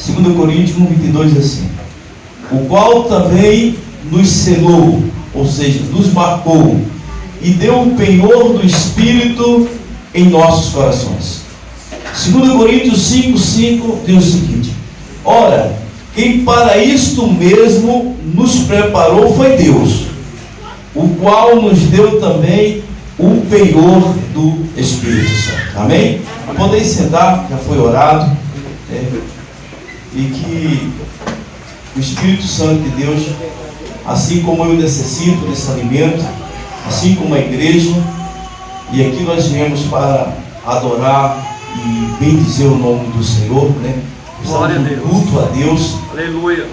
2 Coríntios 1:22 diz assim: o qual também nos selou, ou seja, nos marcou, e deu o penhor do Espírito em nossos corações. 2 Coríntios 5:5 diz o seguinte: ora, quem para isto mesmo nos preparou foi Deus, o qual nos deu também o penhor do Espírito Santo. Amém? Podem sentar, já foi orado, e que o Espírito Santo de Deus, assim como eu necessito desse alimento, assim como a igreja, e aqui nós viemos para adorar e bendizer o nome do Senhor, Glória a Deus. Culto a Deus. Aleluia.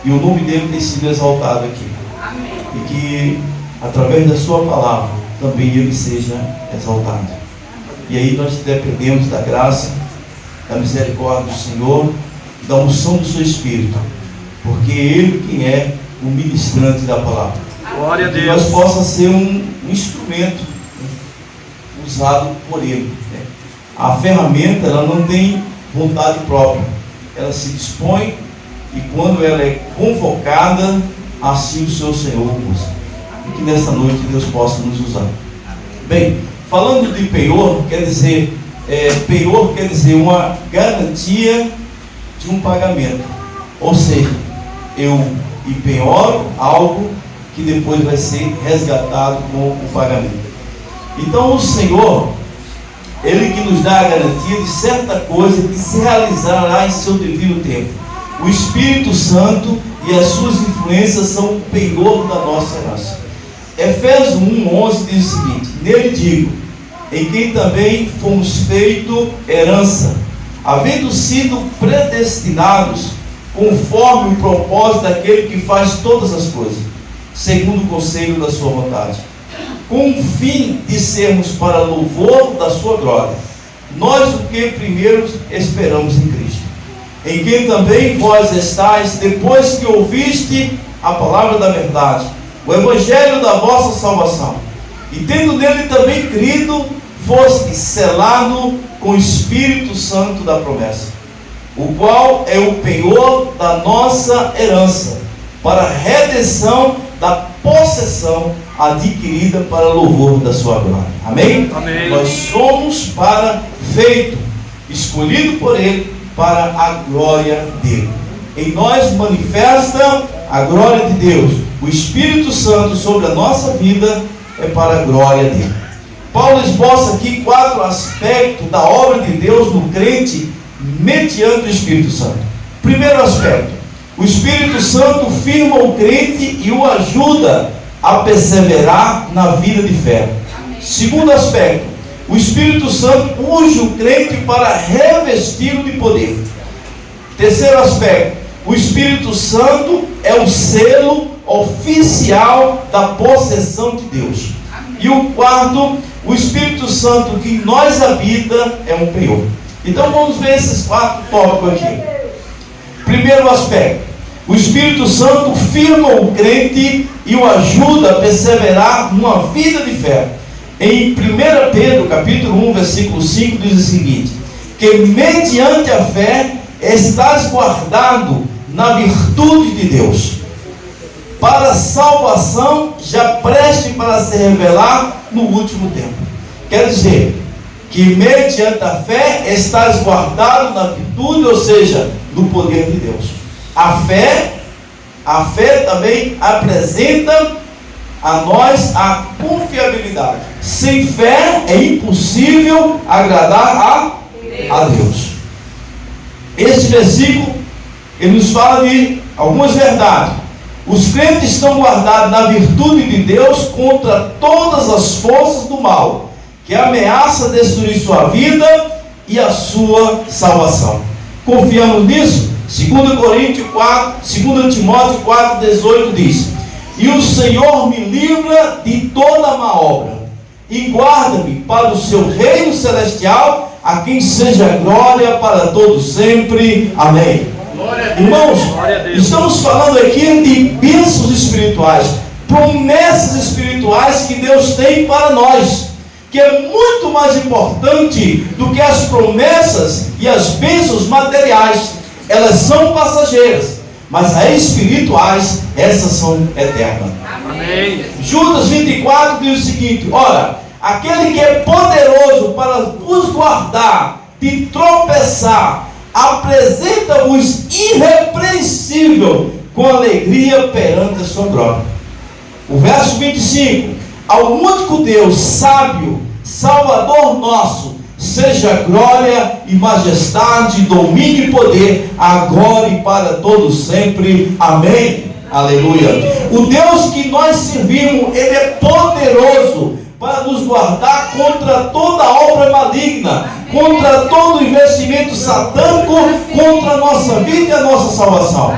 E o nome dele tem sido exaltado aqui. Amém. E que através da sua palavra também ele seja exaltado. E aí nós dependemos da graça, da misericórdia do Senhor, da unção do seu Espírito, porque ele quem é o ministrante da palavra. Glória a Que Deus. nós possa ser um instrumento usado por ele. A ferramenta, ela não tem vontade própria, ela se dispõe, e quando ela é convocada, assim o seu Senhor usa. E que nessa noite Deus possa nos usar. Bem, falando de penhor, penhor quer dizer uma garantia de um pagamento. Ou seja, eu empenhoro algo que depois vai ser resgatado com o pagamento. Então o Senhor, ele que nos dá a garantia de certa coisa que se realizará em seu devido tempo. O Espírito Santo e as suas influências são o penhor da nossa herança. Efésios 1:11 diz o seguinte: nele digo, em quem também fomos feito herança, havendo sido predestinados conforme o propósito daquele que faz todas as coisas, segundo o conselho da sua vontade, com o fim de sermos para louvor da sua glória, nós o que primeiro esperamos em Cristo, em quem também vós estáis, depois que ouviste a palavra da verdade, o evangelho da vossa salvação, e tendo nele também crido, foste selado com o Espírito Santo da promessa, o qual é o penhor da nossa herança, para a redenção da possessão adquirida para louvor da sua glória. Amém? Amém. Nós somos feito, escolhido por ele, para a glória dele. Em nós manifesta a glória de Deus. O Espírito Santo sobre a nossa vida é para a glória dele. Paulo esboça aqui 4 aspectos da obra de Deus no crente mediante o Espírito Santo. Primeiro aspecto: o Espírito Santo firma o crente e o ajuda a perseverar na vida de fé. Segundo aspecto: o Espírito Santo unge o crente para revesti-lo de poder. Terceiro aspecto: o Espírito Santo é o selo oficial da possessão de Deus. E o quarto: o Espírito Santo que em nós habita é um penhor. Então vamos ver esses 4 tópicos aqui. Primeiro aspecto: o Espírito Santo firma o crente e o ajuda a perseverar numa vida de fé. Em 1 Pedro, capítulo 1, versículo 5, diz o seguinte: que mediante a fé estás guardado na virtude de Deus, para a salvação já preste para se revelar no último tempo. Quer dizer, que mediante a fé estás guardado na virtude, ou seja, do poder de Deus. A fé também apresenta a nós a confiabilidade. Sem fé é impossível agradar a Deus. Este versículo, ele nos fala de algumas verdades. Os crentes estão guardados na virtude de Deus contra todas as forças do mal, que ameaça destruir sua vida e a sua salvação. Confiamos nisso? 2 Timóteo 4,18 diz: e o Senhor me livra de toda má obra, e guarda-me para o seu reino celestial, a quem seja glória para todos sempre. Amém. Irmãos, estamos falando aqui de bênçãos espirituais, promessas espirituais que Deus tem para nós, que é muito mais importante do que as promessas e as bênçãos materiais. Elas são passageiras, mas as espirituais, essas são eternas. Amém. Judas 24 diz o seguinte: ora, aquele que é poderoso para vos guardar de tropeçar, apresenta-vos irrepreensível com alegria perante a sua glória. O verso 25: ao único Deus sábio, Salvador nosso, seja glória e majestade, domínio e poder, agora e para todos sempre. Amém. Aleluia. O Deus que nós servimos, Ele é poderoso para nos guardar contra toda obra maligna, contra todo investimento satânico, contra a nossa vida e a nossa salvação.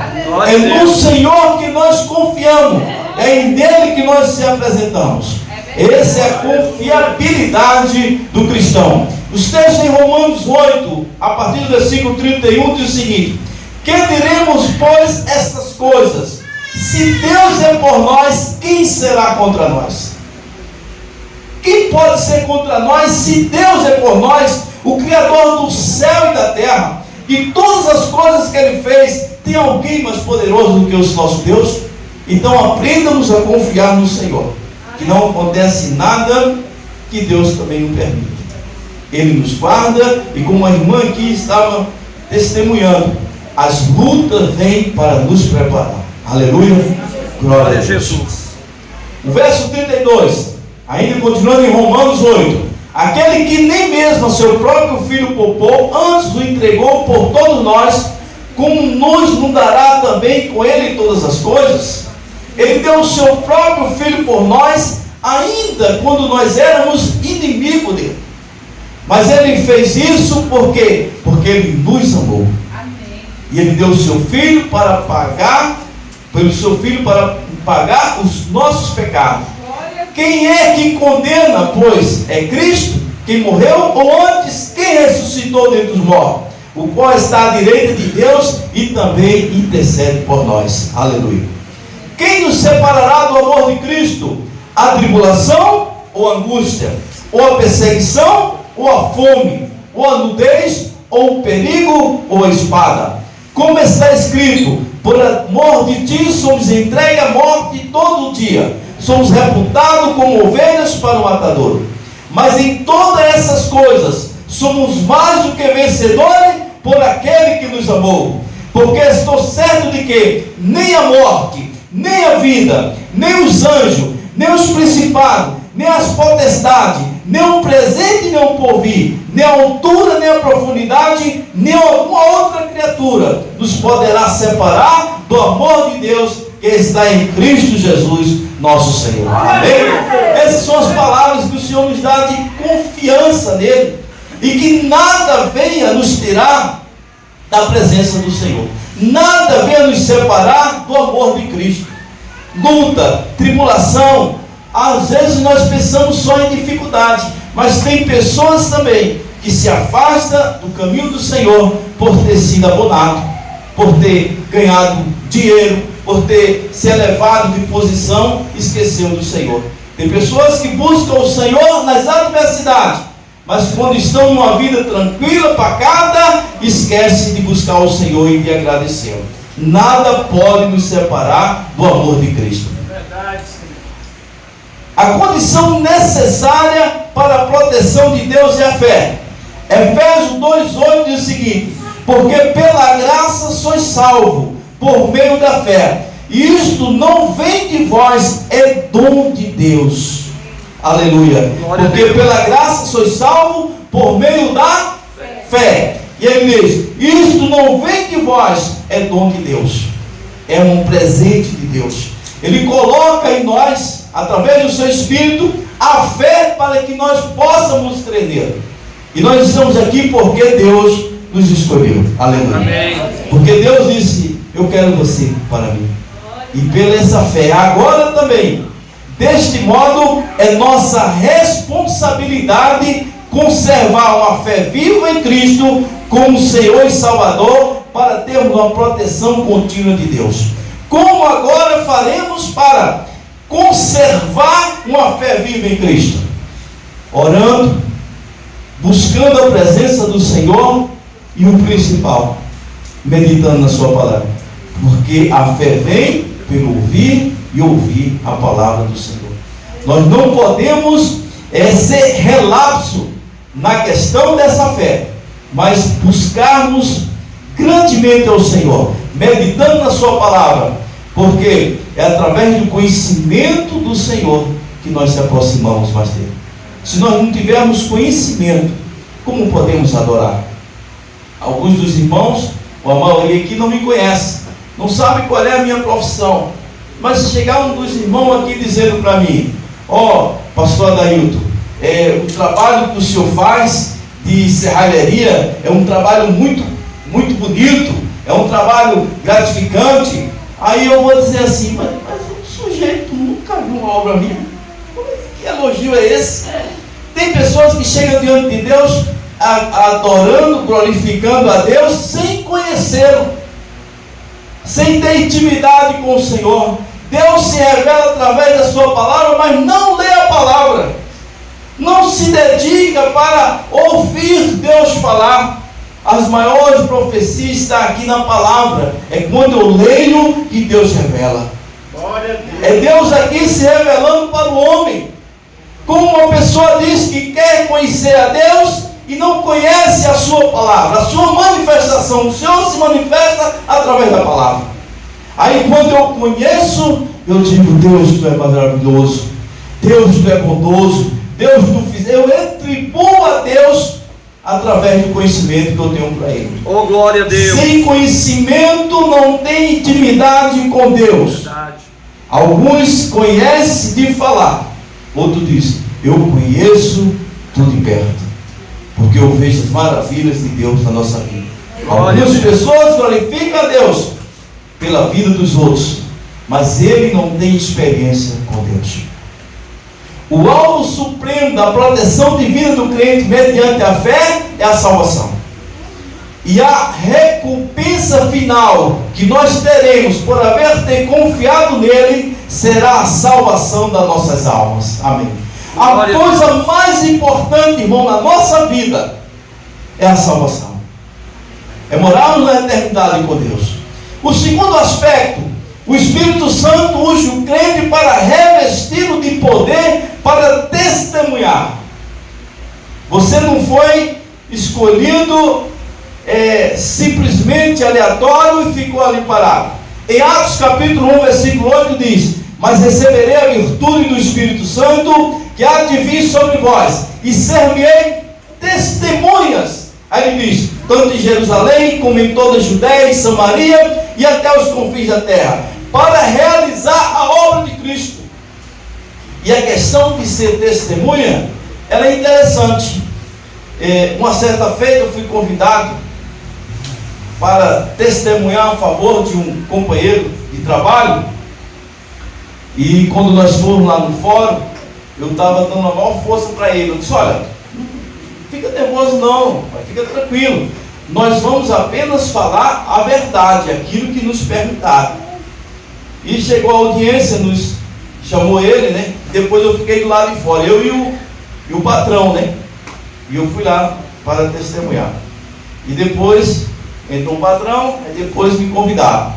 É no Senhor que nós confiamos, é em Dele que nós se apresentamos. Essa é a confiabilidade do cristão. Os textos em Romanos 8, a partir do versículo 31, diz o seguinte: que diremos, pois, estas coisas? Se Deus é por nós, quem será contra nós? Quem pode ser contra nós se Deus é por nós, o Criador do céu e da terra, e todas as coisas que Ele fez? Tem alguém mais poderoso do que o nosso Deus? Então aprendamos a confiar no Senhor, que não acontece nada que Deus também não permite. Ele nos guarda, e como a irmã aqui estava testemunhando, as lutas vêm para nos preparar. Aleluia. Glória a Jesus. O verso 32, ainda continuando em Romanos 8: aquele que nem mesmo a seu próprio filho poupou, antes o entregou por todos nós, como nos não dará também com ele todas as coisas? Ele deu o seu próprio filho por nós, ainda quando nós éramos inimigos dele. Mas ele fez isso porque ele nos amou. Amém. E ele deu o seu filho para pagar, os nossos pecados. Quem é que condena? Pois é Cristo, quem morreu, ou antes, quem ressuscitou dentre os mortos, o qual está à direita de Deus e também intercede por nós. Aleluia. Quem nos separará do amor de Cristo? A tribulação ou a angústia? Ou a perseguição ou a fome? Ou a nudez ou o perigo ou a espada? Como está escrito: por amor de ti somos entregues à morte todo dia, somos reputados como ovelhas para o matador. Mas em todas essas coisas somos mais do que vencedores por aquele que nos amou. Porque estou certo de que nem a morte, nem a vida, nem os anjos, nem os principados, nem as potestades, nem o presente, nem o porvir, nem a altura, nem a profundidade, nem alguma outra criatura nos poderá separar do amor de Deus que está em Cristo Jesus, nosso Senhor. Amém? Essas são as palavras que o Senhor nos dá de confiança nele, e que nada venha nos tirar da presença do Senhor, nada venha nos separar do amor de Cristo. Luta, tribulação, às vezes nós pensamos só em dificuldade, mas tem pessoas também que se afastam do caminho do Senhor por ter sido abonado, por ter ganhado dinheiro, por ter se elevado de posição, esqueceu do Senhor. Tem pessoas que buscam o Senhor nas adversidades, mas quando estão numa vida tranquila, pacata, esquecem de buscar o Senhor e de agradecê-lo. Nada pode nos separar do amor de Cristo. Verdade, Senhor. A condição necessária para a proteção de Deus é a fé. Efésios 2,8 diz o seguinte: porque pela graça sois salvos, por meio da fé. E isto não vem de vós, é dom de Deus. Aleluia. Porque pela graça sois salvos, por meio da fé. E ele diz: isto não vem de vós, é dom de Deus. É um presente de Deus. Ele coloca em nós, através do seu Espírito, a fé para que nós possamos crer nele. E nós estamos aqui porque Deus nos escolheu. Aleluia. Amém. Porque Deus disse: eu quero você para mim. E pela essa fé, agora também, deste modo, é nossa responsabilidade conservar uma fé viva em Cristo como Senhor e Salvador, para termos uma proteção contínua de Deus. Como agora faremos para conservar uma fé viva em Cristo? orando, buscando a presença do Senhor e o principal, meditando na sua palavra. Porque a fé vem pelo ouvir e ouvir a palavra do Senhor. Nós não podemos ser relapso na questão dessa fé, mas buscarmos grandemente ao Senhor, meditando na sua palavra, porque é através do conhecimento do Senhor que nós se aproximamos mais dele. Se nós não tivermos conhecimento, como podemos adorar? Alguns dos irmãos, ou a maioria aqui, não me conhece, não sabe qual é a minha profissão. Mas se chegar um dos irmãos aqui dizendo para mim: pastor Adailton, o trabalho que o senhor faz de serralheria é um trabalho muito, muito bonito, é um trabalho gratificante. Aí eu vou dizer assim: mas o sujeito nunca viu uma obra minha. Que elogio é esse? Tem pessoas que chegam diante de Deus adorando, glorificando a Deus sem conhecê-lo, sem ter intimidade com o Senhor. Deus se revela através da sua palavra, mas não lê a palavra, não se dedica para ouvir Deus falar. As maiores profecias estão aqui na palavra. É quando eu leio que Deus revela. É Deus aqui se revelando para o homem. Como uma pessoa diz que quer conhecer a Deus e não conhece a sua palavra, a sua manifestação. O Senhor se manifesta através da palavra. Aí quando eu conheço, eu digo: Deus, tu é maravilhoso, Deus, tu é bondoso, Deus, tu fiz. Eu atribuo a Deus através do conhecimento que eu tenho para Ele. Oh, glória a Deus! Sem conhecimento não tem intimidade com Deus. Verdade. Alguns conhecem de falar, outro diz: eu conheço tudo de perto, porque eu vejo as maravilhas de Deus na nossa vida. Algumas pessoas glorificam a Deus pela vida dos outros, mas ele não tem experiência com Deus. O alvo supremo da proteção divina do crente mediante a fé é a salvação. E a recompensa final que nós teremos por haver ter confiado nele será a salvação das nossas almas. Amém. A coisa mais importante, irmão, na nossa vida é a salvação. É morarmos na eternidade com Deus. O segundo aspecto: o Espírito Santo usa o crente para revesti-lo de poder para testemunhar. Você não foi escolhido simplesmente aleatório e ficou ali parado. Em Atos capítulo 1, versículo 8 diz: mas receberei a virtude do Espírito Santo que há de vir sobre vós, e ser-me-ei testemunhas. Aí ele diz: tanto em Jerusalém como em toda a Judéia e Samaria e até os confins da terra, para realizar a obra de Cristo. E a questão de ser testemunha, ela é interessante. Uma certa feita eu fui convidado para testemunhar a favor de um companheiro de trabalho. E quando nós fomos lá no fórum, eu estava dando a maior força para ele. Eu disse: olha, não fica nervoso não, fica tranquilo. Nós vamos apenas falar a verdade, aquilo que nos perguntaram. E chegou a audiência, nos chamou ele, né? Depois eu fiquei do lado de fora, eu e o patrão, né? E eu fui lá para testemunhar. E depois entrou o patrão, e depois me convidaram.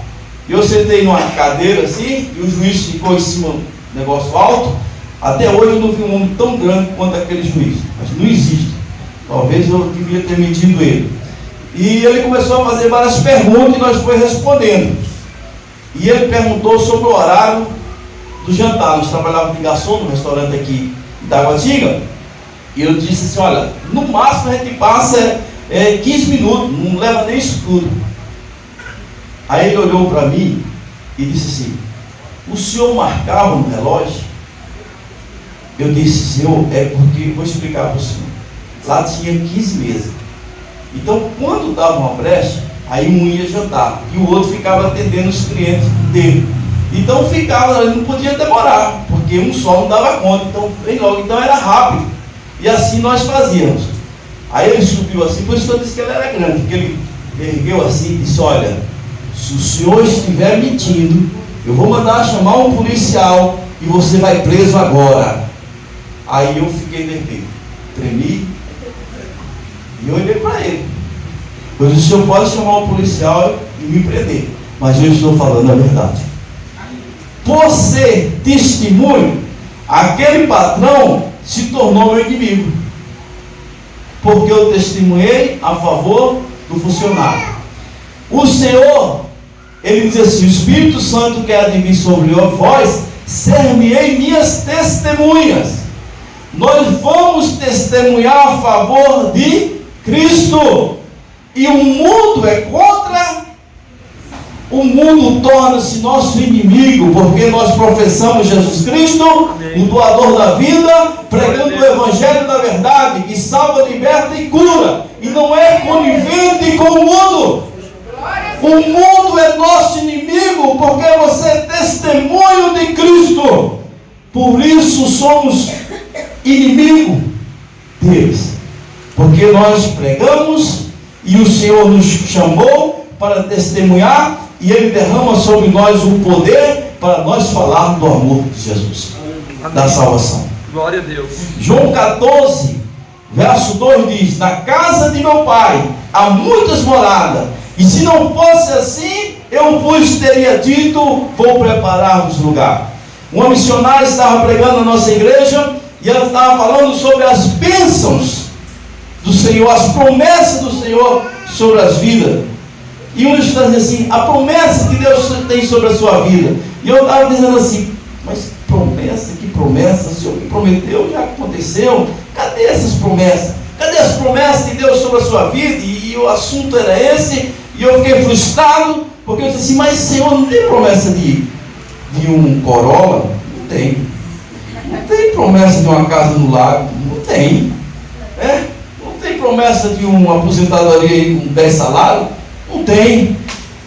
E eu sentei numa cadeira assim, e o juiz ficou em cima do negócio alto. Até hoje eu não vi um homem tão grande quanto aquele juiz. Mas não existe. Talvez eu devia ter mentido ele. E ele começou a fazer várias perguntas e nós fomos respondendo. E ele perguntou sobre o horário do jantar. Nós trabalhávamos de garçom no restaurante aqui em Taguatinga. E eu disse assim: olha, no máximo a gente passa 15 minutos, não leva nem isso tudo. Aí ele olhou para mim e disse assim: o senhor marcava no relógio? Eu disse: senhor, é porque, vou explicar para o senhor, lá tinha 15 mesas. Então quando dava uma brecha, aí um ia jantar e o outro ficava atendendo os clientes dele. Então ficava, não podia demorar, porque um só não dava conta. Então vem logo, então era rápido. E assim nós fazíamos. Aí ele subiu assim, por isso que eu disse que ele era grande, porque ele ergueu assim e disse: olha, se o senhor estiver mentindo, eu vou mandar chamar um policial e você vai preso agora. Aí eu fiquei vermelho. tremi. E eu olhei para ele. Eu disse: o senhor pode chamar um policial e me prender, mas eu estou falando a verdade. Por ser testemunho, aquele patrão se tornou meu inimigo, porque eu testemunhei a favor do funcionário. O Senhor, ele diz assim: o Espírito Santo quer vir sobre vós, ser-me-ei minhas testemunhas. Nós vamos testemunhar a favor de Cristo. E o mundo é contra. O mundo torna-se nosso inimigo, porque nós professamos Jesus Cristo, o doador da vida, pregando o Evangelho da verdade, que salva, liberta e cura, e não é conivente com o mundo. O mundo é nosso inimigo, porque você é testemunho de Cristo. Por isso somos inimigo deles, porque nós pregamos e o Senhor nos chamou para testemunhar, e Ele derrama sobre nós o poder para nós falarmos do amor de Jesus, da salvação. Glória a Deus. João 14, verso 2 diz: na casa de meu Pai há muitas moradas, e se não fosse assim, eu vos teria dito: vou preparar-vos lugar. Uma missionária estava pregando na nossa igreja, e ela estava falando sobre as bênçãos do Senhor, as promessas do Senhor sobre as vidas. E um está dizendo assim: a promessa que Deus tem sobre a sua vida. E eu estava dizendo assim: mas promessa? Que promessa? O Senhor me prometeu, já aconteceu. Cadê essas promessas? Cadê as promessas de Deus sobre a sua vida? E o assunto era esse. E eu fiquei frustrado, porque eu disse assim: mas Senhor, não tem promessa de um Corolla? Não tem. Não tem promessa de uma casa no lago? Não tem. Não tem promessa de uma aposentadoria com 10 salários? Não tem.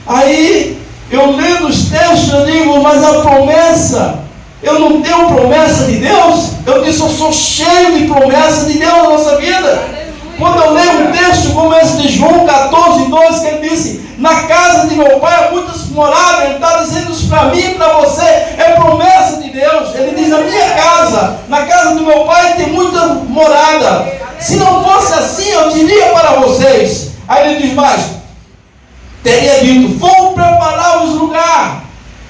Aí eu lendo os textos, eu digo: mas a promessa, eu não tenho promessa de Deus? Eu disse: eu sou cheio de promessa de Deus na nossa vida. Quando eu leio um texto como esse de João 14, 12, que ele disse: na casa de meu Pai há muitas moradas, ele está dizendo isso para mim e para você, é promessa de Deus. Ele diz: na minha casa, na casa do meu Pai tem muita morada. Se não fosse assim, eu diria para vocês. Aí ele diz mais: teria dito: vou preparar os lugar.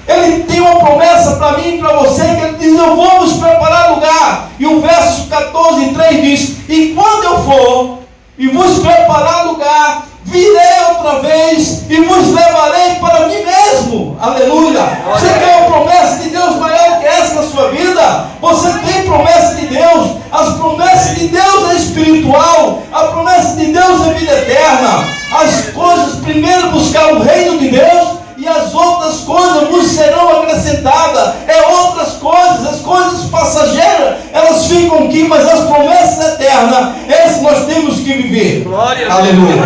Ele tem uma promessa para mim e para você, que ele diz: eu vou nos preparar lugar. E o verso 14, 3 diz: e quando eu for e vos preparar lugar, virei outra vez e vos levarei para mim mesmo. Aleluia. Você quer uma promessa de Deus maior que essa na sua vida? Você tem promessa de Deus. As promessas de Deus é espiritual. A promessa de Deus é vida eterna. As coisas, primeiro buscar o reino de Deus, e as outras coisas vos serão acrescentadas. É outras coisas, as coisas passageiras, elas ficam aqui, mas as promessas eternas, essas nós temos que viver. Glória a Aleluia.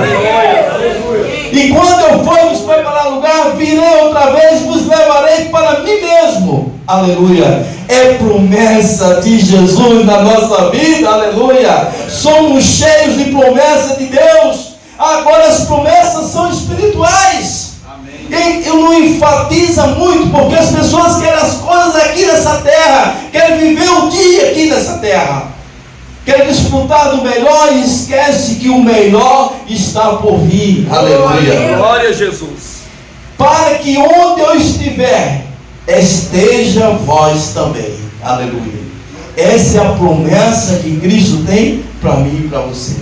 Deus. E quando eu for vos preparar lugar, virei outra vez, vos levarei para mim mesmo. Aleluia. É promessa de Jesus na nossa vida. Aleluia. Somos cheios de promessa de Deus. Agora as promessas são espirituais. Eu não enfatiza muito, porque as pessoas querem as coisas aqui nessa terra, querem viver o dia aqui nessa terra, querem desfrutar do melhor e esquece que o melhor está por vir. Aleluia. Glória a Jesus. Para que onde eu estiver, esteja vós também. Aleluia. Essa é a promessa que Cristo tem para mim e para você.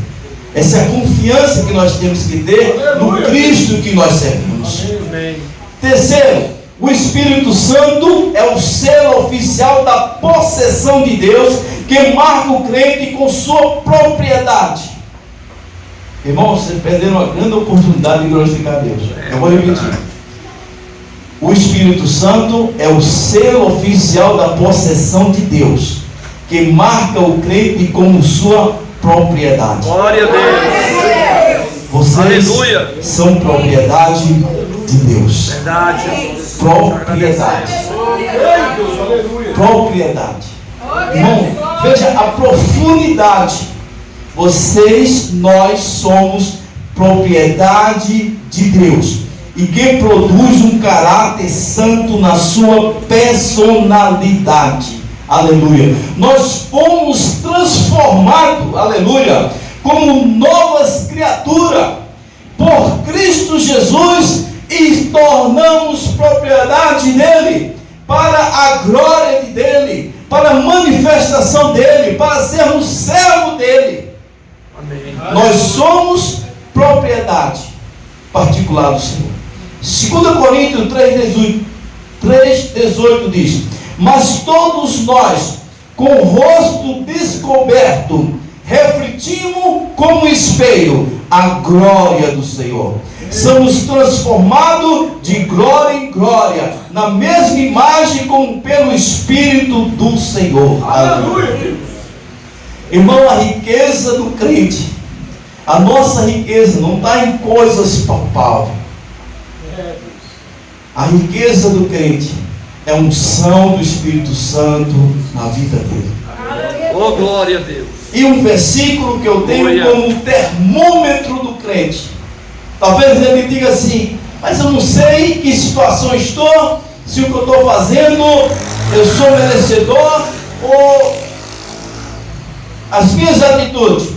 Essa é a confiança que nós temos que ter no Cristo que nós servimos. Amém. Terceiro, o Espírito Santo é o selo oficial da possessão de Deus, que marca o crente com sua propriedade. Irmãos, vocês perderam uma grande oportunidade de glorificar Deus. Eu vou repetir. O Espírito Santo é o selo oficial da possessão de Deus, que marca o crente como sua propriedade. Glória a Deus. Vocês Aleluia. são propriedade de Deus. Verdade, Jesus. Propriedade. Propriedade. Irmão, veja a profundidade. Nós somos propriedade de Deus. E que produz um caráter santo na sua personalidade. Aleluia. Nós fomos transformados, aleluia, como novas criaturas por Cristo Jesus e tornamos propriedade dele, para a glória dele, para a manifestação dele, para sermos servo dele. Amém. Nós somos propriedade particular do Senhor. 2 Coríntios 3,18 diz: mas todos nós, com o rosto descoberto, refletimos como espelho a glória do Senhor. Somos transformados de glória em glória, na mesma imagem como pelo Espírito do Senhor. Aleluia. Irmão, a riqueza do crente, a nossa riqueza não está em coisas palpáveis. A riqueza do crente é a unção do Espírito Santo na vida dele. Oh, glória a Deus. E um versículo que eu tenho Glória. como termômetro do crente. Talvez ele diga assim: mas eu não sei que situação estou, se o que eu estou fazendo eu sou merecedor, ou as minhas atitudes.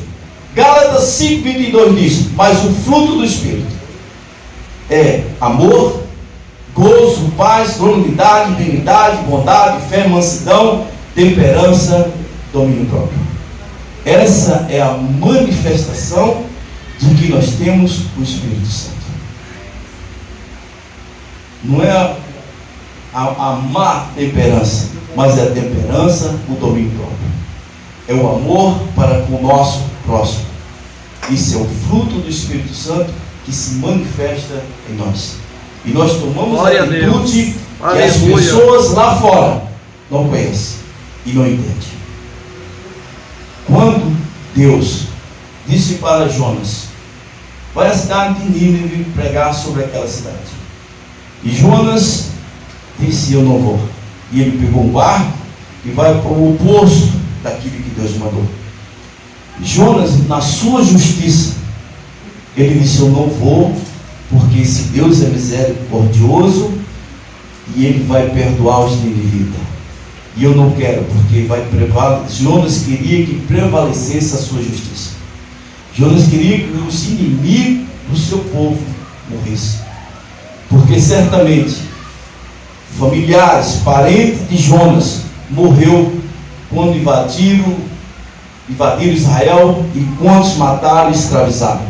Gálatas 5,22 diz: mas o fruto do Espírito é amor, gozo, paz, longanimidade, benignidade, bondade, fé, mansidão, temperança, domínio próprio. Essa é a manifestação de que nós temos o Espírito Santo. Não é a má temperança, mas é a temperança, o domínio próprio. É o amor para com o nosso próximo. Isso é o fruto do Espírito Santo que se manifesta em nós. E nós tomamos Glória a atitude a que as Aleluia. pessoas lá fora não conhecem e não entendem. Quando Deus disse para Jonas: vai à cidade de Nínive pregar sobre aquela cidade. E Jonas disse: eu não vou. E ele pegou um barco e vai para o oposto daquilo que Deus mandou. Jonas, na sua justiça, ele disse: eu não vou, porque esse Deus é misericordioso e ele vai perdoar os ninivitas. E eu não quero, porque vai prevalecer. Jonas queria que prevalecesse a sua justiça. Jonas queria que os inimigos do seu povo morressem. Porque certamente familiares, parentes de Jonas morreu quando invadiram Israel e quantos mataram e escravizaram.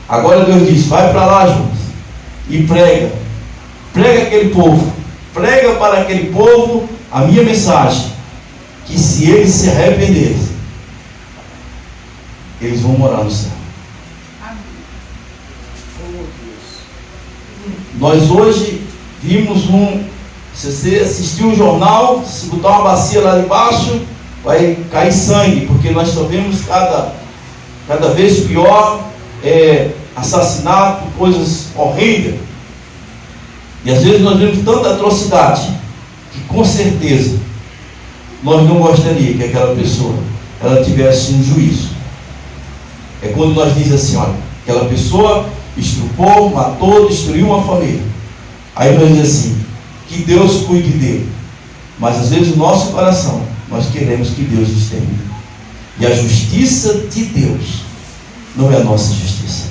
Agora Deus diz: vai para lá, Jonas, e prega aquele povo, prega para aquele povo a minha mensagem, que se eles se arrependerem, eles vão morar no céu. Nós hoje vimos se você assistiu um jornal, se botar uma bacia lá embaixo, vai cair sangue, porque nós só vemos cada vez pior assassinato, coisas horrendas. E às vezes nós vemos tanta atrocidade que com certeza nós não gostaríamos que aquela pessoa ela tivesse um juízo. É quando nós dizemos assim: olha, aquela pessoa estrupou, matou, destruiu uma família. Aí nós dizemos assim: que Deus cuide dele. Mas às vezes o nosso coração, nós queremos que Deus extermine. E a justiça de Deus não é a nossa justiça,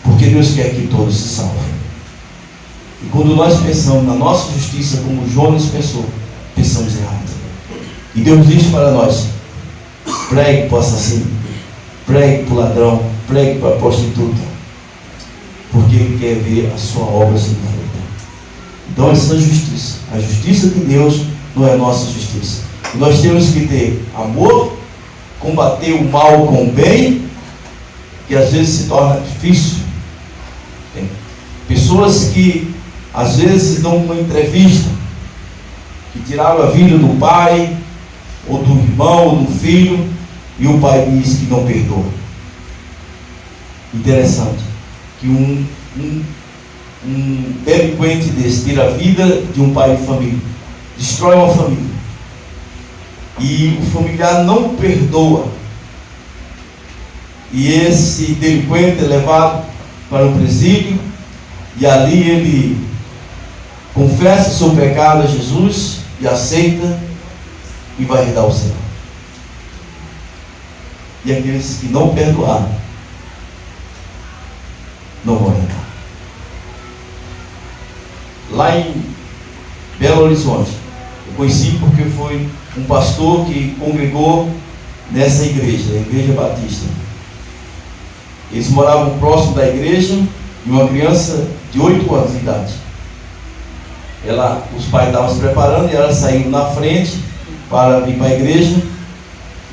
porque Deus quer que todos se salvem. E quando nós pensamos na nossa justiça como Jonas pensou, pensamos errado. E Deus diz para nós: pregue para o assassino, pregue para o ladrão, pregue para a prostituta, porque Ele quer ver a sua obra sendo feita. Então essa justiça, a justiça de Deus não é a nossa justiça. E nós temos que ter amor, combater o mal com o bem, que às vezes se torna difícil. Tem pessoas que às vezes dão uma entrevista, que tiraram a vida do pai, ou do irmão, ou do filho, e o pai diz que não perdoa. Interessante que um delinquente desse tira a vida de um pai de família, destrói uma família, e o familiar não perdoa, e esse delinquente é levado para o presídio, e ali ele confessa seu pecado a Jesus e aceita, e vai herdar o céu. E aqueles que não perdoar não vão herdar. Lá em Belo Horizonte, eu conheci porque foi um pastor que congregou nessa igreja, a Igreja Batista. Eles moravam próximo da igreja e uma criança de 8 anos de idade. Os pais estavam se preparando e ela saindo na frente para vir para a igreja,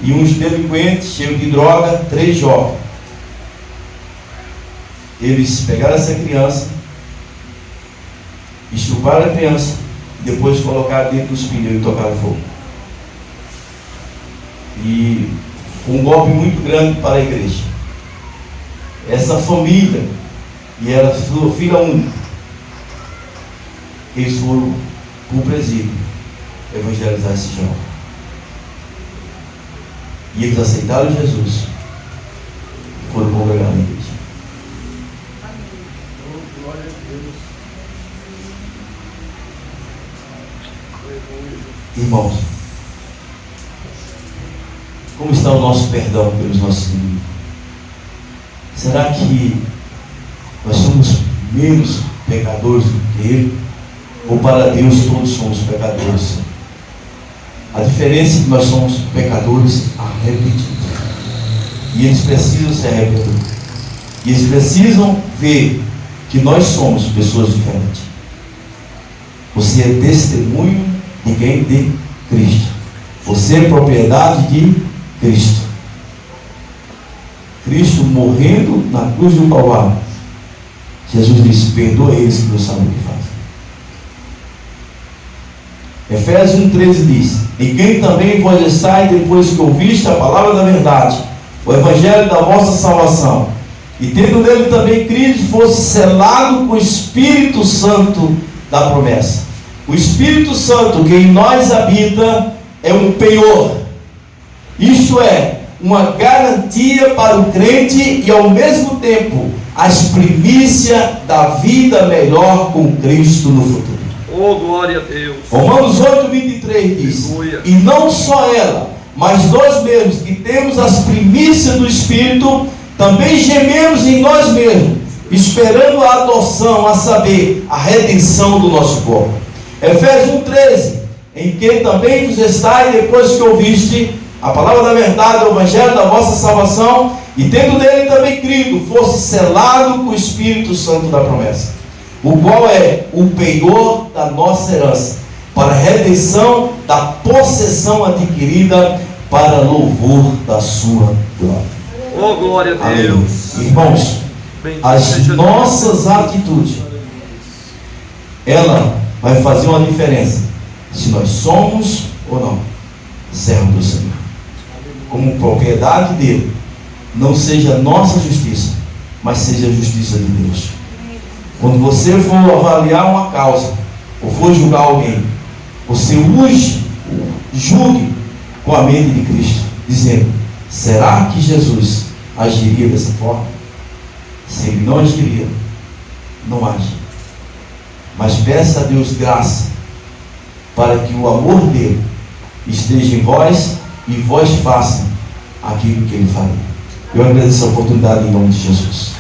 e uns delinquentes cheios de droga, 3 jovens. Eles pegaram essa criança, estupraram a criança e depois colocaram dentro dos pneus e tocaram fogo. E foi um golpe muito grande para a igreja. Essa família, e era sua filha única, eles foram para o presídio evangelizar esse jovem. E eles aceitaram Jesus e foram congregar na igreja. Glória a Deus. Irmãos, como está o nosso perdão pelos nossos inimigos? Será que nós somos menos pecadores do que Ele? Ou para Deus todos somos pecadores? A diferença é que nós somos pecadores arrependidos. E eles precisam se arrepender. E eles precisam ver que nós somos pessoas diferentes. Você é testemunho de quem? De Cristo. Você é propriedade de Cristo. Cristo morrendo na cruz do Calvário. Jesus disse: perdoa eles que não sabem o que fazem. Efésios 1,13 diz: em quem também vós estáis, depois que ouviste a palavra da verdade, o evangelho da vossa salvação, e tendo nele também crido, fosse selado com o Espírito Santo da promessa. O Espírito Santo que em nós habita é um penhor, isto é, uma garantia para o crente e ao mesmo tempo as primícias da vida melhor com Cristo no futuro. Oh, glória a Deus. Romanos 8,23 diz: Aleluia. e não só ela, mas nós mesmos que temos as primícias do Espírito, também gememos em nós mesmos, esperando a adoção, a saber, a redenção do nosso corpo. Efésios 1,13: em que também vos estáis, depois que ouviste a palavra da verdade, o evangelho da vossa salvação, e tendo nele também crido, fosse selado com o Espírito Santo da promessa, o qual é o penhor da nossa herança, para a redenção da possessão adquirida, para louvor da sua glória. Oh, glória a Aleluia. Deus. Irmãos, Bendito as seja nossas atitudes, ela vai fazer uma diferença se nós somos ou não servos do Senhor. Como propriedade dele, não seja nossa justiça, mas seja a justiça de Deus. Quando você for avaliar uma causa, ou for julgar alguém, você julgue com a mente de Cristo, dizendo: será que Jesus agiria dessa forma? Se ele não agiria, não age. Mas peça a Deus graça, para que o amor dele esteja em vós, e vós façam aquilo que ele faria. Eu agradeço a oportunidade em nome de Jesus.